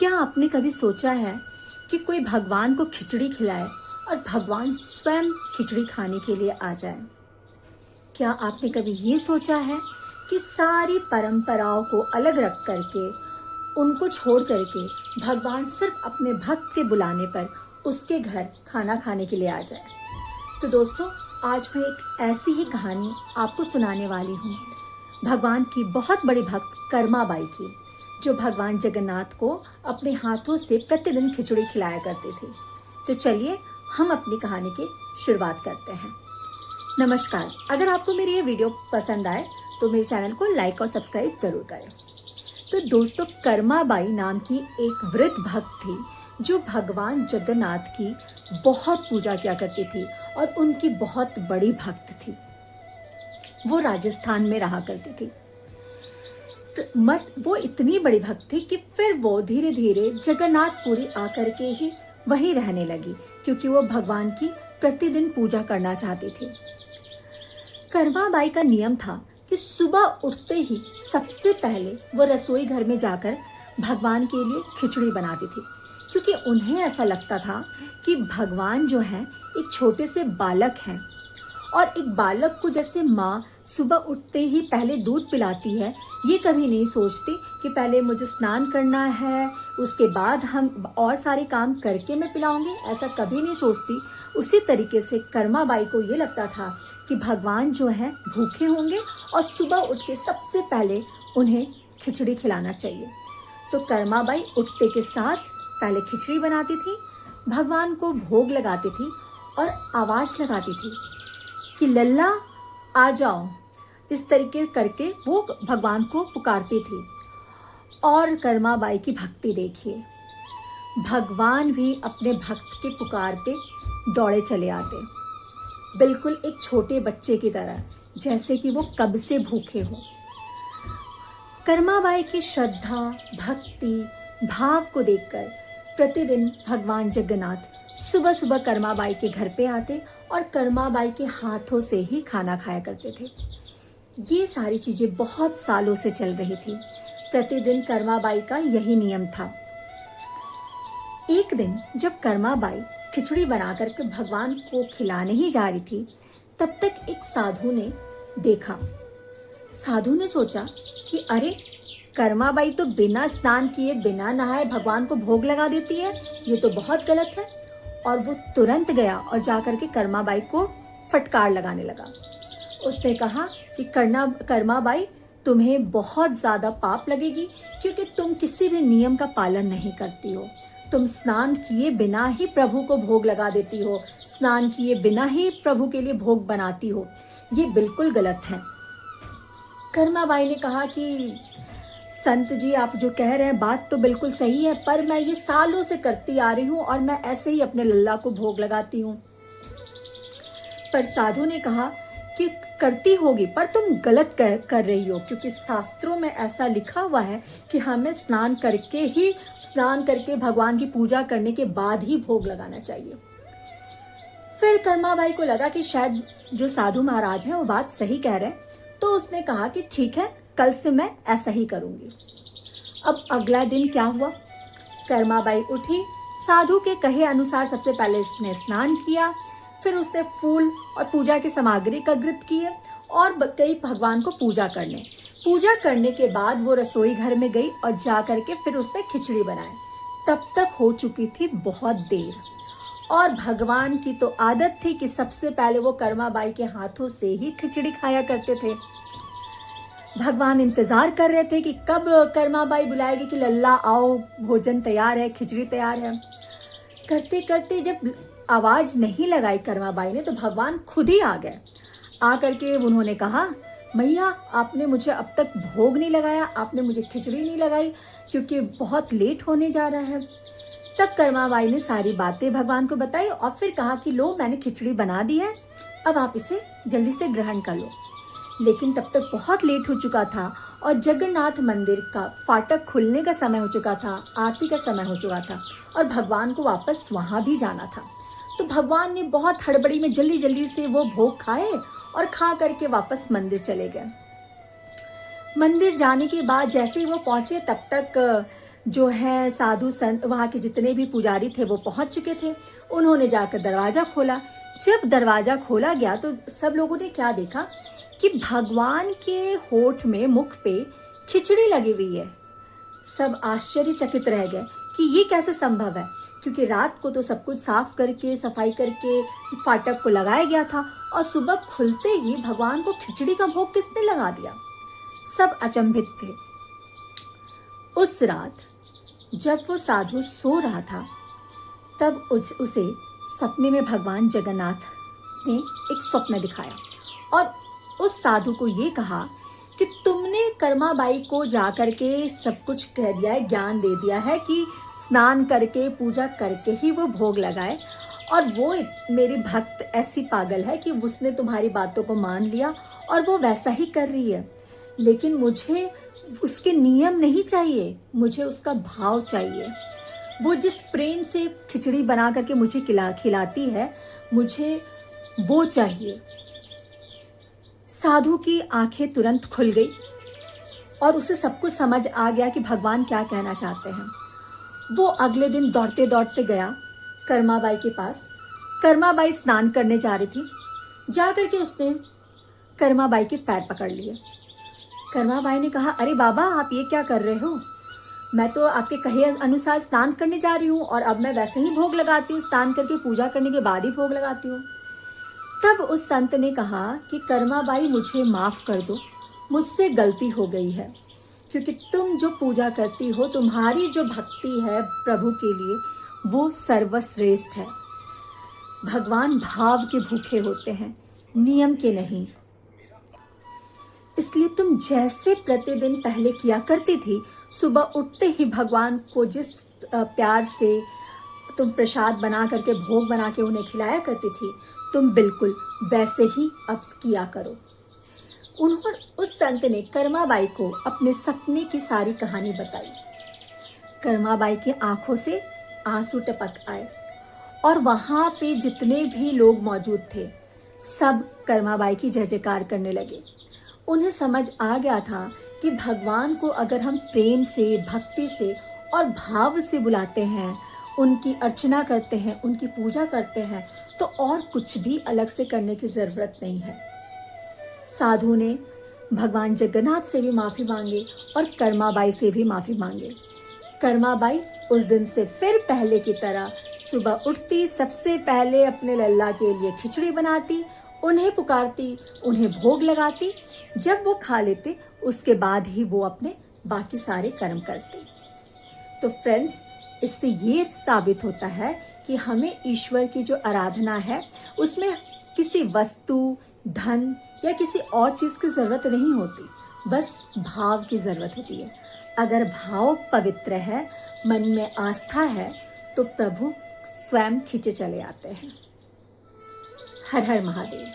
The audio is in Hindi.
क्या आपने कभी सोचा है कि कोई भगवान को खिचड़ी खिलाए और भगवान स्वयं खिचड़ी खाने के लिए आ जाए? क्या आपने कभी ये सोचा है कि सारी परंपराओं को अलग रख करके, उनको छोड़ करके भगवान सिर्फ अपने भक्त के बुलाने पर उसके घर खाना खाने के लिए आ जाए? तो दोस्तों, आज मैं एक ऐसी ही कहानी आपको सुनाने वाली हूँ, भगवान की बहुत बड़ी भक्त कर्माबाई की, जो भगवान जगन्नाथ को अपने हाथों से प्रतिदिन खिचड़ी खिलाया करते थे। तो चलिए हम अपनी कहानी की शुरुआत करते हैं। नमस्कार, अगर आपको मेरी ये वीडियो पसंद आए तो मेरे चैनल को लाइक और सब्सक्राइब ज़रूर करें। तो दोस्तों, कर्माबाई नाम की एक वृद्ध भक्त थी जो भगवान जगन्नाथ की बहुत पूजा किया करती थी और उनकी बहुत बड़ी भक्त थी। वो राजस्थान में रहा करती थी। तो वो इतनी बड़ी भक्त थी कि फिर वो धीरे धीरे जगन्नाथपुरी आकर के ही वहीं रहने लगी, क्योंकि वो भगवान की प्रतिदिन पूजा करना चाहती थी। कर्माबाई का नियम था कि सुबह उठते ही सबसे पहले वो रसोई घर में जाकर भगवान के लिए खिचड़ी बनाती थी, क्योंकि उन्हें ऐसा लगता था कि भगवान जो हैं एक छोटे से बालक हैं, और एक बालक को जैसे माँ सुबह उठते ही पहले दूध पिलाती है, ये कभी नहीं सोचती कि पहले मुझे स्नान करना है, उसके बाद हम और सारे काम करके मैं पिलाऊंगी, ऐसा कभी नहीं सोचती। उसी तरीके से कर्माबाई को ये लगता था कि भगवान जो हैं भूखे होंगे और सुबह उठ के सबसे पहले उन्हें खिचड़ी खिलाना चाहिए। तो कर्माबाई उठते के साथ पहले खिचड़ी बनाती थी, भगवान को भोग लगाती थी और आवाज़ लगाती थी कि लल्ला आ जाओ। इस तरीके करके वो भगवान को पुकारती थी। और कर्माबाई की भक्ति देखिए, भगवान भी अपने भक्त के पुकार पे दौड़े चले आते, बिल्कुल एक छोटे बच्चे की तरह, जैसे कि वो कब से भूखे हो। कर्माबाई की श्रद्धा, भक्ति, भाव को देखकर प्रतिदिन भगवान जगन्नाथ सुबह सुबह कर्माबाई के घर पे आते और कर्माबाई के हाथों से ही खाना खाया करते थे। ये सारी चीज़ें बहुत सालों से चल रही थी। प्रतिदिन कर्माबाई का यही नियम था। एक दिन जब कर्माबाई खिचड़ी बना करके भगवान को खिलाने ही जा रही थी, तब तक एक साधु ने देखा। साधु ने सोचा कि अरे, कर्माबाई तो बिना स्नान किए, बिना नहाए भगवान को भोग लगा देती है, ये तो बहुत गलत है। और वो तुरंत गया और जाकर के कर्माबाई को फटकार लगाने लगा। उसने कहा कि कर्माबाई, तुम्हें बहुत ज़्यादा पाप लगेगी, क्योंकि तुम किसी भी नियम का पालन नहीं करती हो। तुम स्नान किए बिना ही प्रभु को भोग लगा देती हो, स्नान किए बिना ही प्रभु के लिए भोग बनाती हो, ये बिल्कुल गलत है। कर्माबाई ने कहा कि संत जी, आप जो कह रहे हैं बात तो बिल्कुल सही है, पर मैं ये सालों से करती आ रही हूँ और मैं ऐसे ही अपने लल्ला को भोग लगाती हूँ। पर साधु ने कहा कि करती होगी, पर तुम गलत कर रही हो, क्योंकि शास्त्रों में ऐसा लिखा हुआ है कि हमें स्नान करके भगवान की पूजा करने के बाद ही भोग लगाना चाहिए। फिर कर्माबाई को लगा कि शायद जो साधु महाराज हैं वो बात सही कह रहे हैं, तो उसने कहा कि ठीक है, कल से मैं ऐसा ही करूँगी। अब अगला दिन क्या हुआ? कर्माबाई उठी, साधु के कहे अनुसार सबसे पहले उसने स्नान किया, फिर उसने फूल और पूजा की सामग्री एकत्रित किए और गई भगवान को पूजा करने के बाद वो रसोई घर में गई और जा करके फिर उसने खिचड़ी बनाई। तब तक हो चुकी थी बहुत देर, और भगवान की तो आदत थी कि सबसे पहले वो कर्माबाई के हाथों से ही खिचड़ी खाया करते थे। भगवान इंतजार कर रहे थे कि कब कर्माबाई बुलाएगी कि लल्ला आओ, भोजन तैयार है, खिचड़ी तैयार है। करते करते जब आवाज़ नहीं लगाई कर्माबाई ने, तो भगवान खुद ही आ गए। आ करके उन्होंने कहा, मैया, आपने मुझे अब तक भोग नहीं लगाया, आपने मुझे खिचड़ी नहीं लगाई, क्योंकि बहुत लेट होने जा रहा है। तब कर्माबाई ने सारी बातें भगवान को बताई और फिर कहा कि लो, मैंने खिचड़ी बना दी है, अब आप इसे जल्दी से ग्रहण कर लो। लेकिन तब तक बहुत लेट हो चुका था और जगन्नाथ मंदिर का फाटक खुलने का समय हो चुका था, आरती का समय हो चुका था और भगवान को वापस वहाँ भी जाना था। तो भगवान ने बहुत हड़बड़ी में जल्दी जल्दी से वो भोग खाए और खा करके वापस मंदिर चले गए। मंदिर जाने के बाद जैसे ही वो पहुँचे, तब तक जो है साधु संत, वहाँ के जितने भी पुजारी थे वो पहुँच चुके थे। उन्होंने जाकर दरवाज़ा खोला। जब दरवाज़ा खोला गया तो सब लोगों ने क्या देखा कि भगवान के होठ में, मुख पे खिचड़ी लगी हुई है। सब आश्चर्यचकित रह गए कि ये कैसे संभव है, क्योंकि रात को तो सब कुछ साफ करके, सफाई करके फाटक को लगाया गया था और सुबह खुलते ही भगवान को खिचड़ी का भोग किसने लगा दिया। सब अचंभित थे। उस रात जब वो साधु सो रहा था तब उसे सपने में भगवान जगन्नाथ ने एक स्वप्न दिखाया और उस साधु को ये कहा कि तुमने कर्माबाई को जा करके सब कुछ कह दिया है, ज्ञान दे दिया है कि स्नान करके पूजा करके ही वो भोग लगाए, और वो मेरी भक्त ऐसी पागल है कि उसने तुम्हारी बातों को मान लिया और वो वैसा ही कर रही है। लेकिन मुझे उसके नियम नहीं चाहिए, मुझे उसका भाव चाहिए। वो जिस प्रेम से खिचड़ी बना करके मुझे खिलाती है, मुझे वो चाहिए। साधु की आंखें तुरंत खुल गई और उसे सब कुछ समझ आ गया कि भगवान क्या कहना चाहते हैं। वो अगले दिन दौड़ते दौड़ते गया कर्माबाई के पास। कर्माबाई स्नान करने जा रही थी। जा करके उसने कर्माबाई के पैर पकड़ लिए। कर्माबाई ने कहा, अरे बाबा, आप ये क्या कर रहे हो? मैं तो आपके कहे अनुसार स्नान करने जा रही हूँ और अब मैं वैसे ही भोग लगाती हूँ, स्नान करके पूजा करने के बाद ही भोग लगाती हूँ। तब उस संत ने कहा कि कर्माबाई, मुझे माफ़ कर दो, मुझसे गलती हो गई है, क्योंकि तुम जो पूजा करती हो, तुम्हारी जो भक्ति है प्रभु के लिए, वो सर्वश्रेष्ठ है। भगवान भाव के भूखे होते हैं, नियम के नहीं। इसलिए तुम जैसे प्रतिदिन पहले किया करती थी, सुबह उठते ही भगवान को जिस प्यार से तुम प्रसाद बना करके, भोग बना के उन्हें खिलाया करती थी, तुम बिल्कुल वैसे ही अब किया करो। उन्होंने, उस संत ने कर्माबाई को अपने सपने की सारी कहानी बताई। कर्माबाई की आंखों से आंसू टपक आए और वहाँ पे जितने भी लोग मौजूद थे सब कर्माबाई की जय जयकार करने लगे। उन्हें समझ आ गया था कि भगवान को अगर हम प्रेम से, भक्ति से और भाव से बुलाते हैं, उनकी अर्चना करते हैं, उनकी पूजा करते हैं, तो और कुछ भी अलग से करने की ज़रूरत नहीं है। साधु ने भगवान जगन्नाथ से भी माफ़ी मांगी और कर्माबाई से भी माफ़ी मांगी। कर्माबाई उस दिन से फिर पहले की तरह सुबह उठती, सबसे पहले अपने लल्ला के लिए खिचड़ी बनाती, उन्हें पुकारती, उन्हें भोग लगाती। जब वो खा लेते उसके बाद ही वो अपने बाकी सारे कर्म करती। तो फ्रेंड्स, इससे ये साबित होता है कि हमें ईश्वर की जो आराधना है उसमें किसी वस्तु, धन या किसी और चीज़ की ज़रूरत नहीं होती, बस भाव की ज़रूरत होती है। अगर भाव पवित्र है, मन में आस्था है, तो प्रभु स्वयं खींचे चले आते हैं। हर हर महादेव।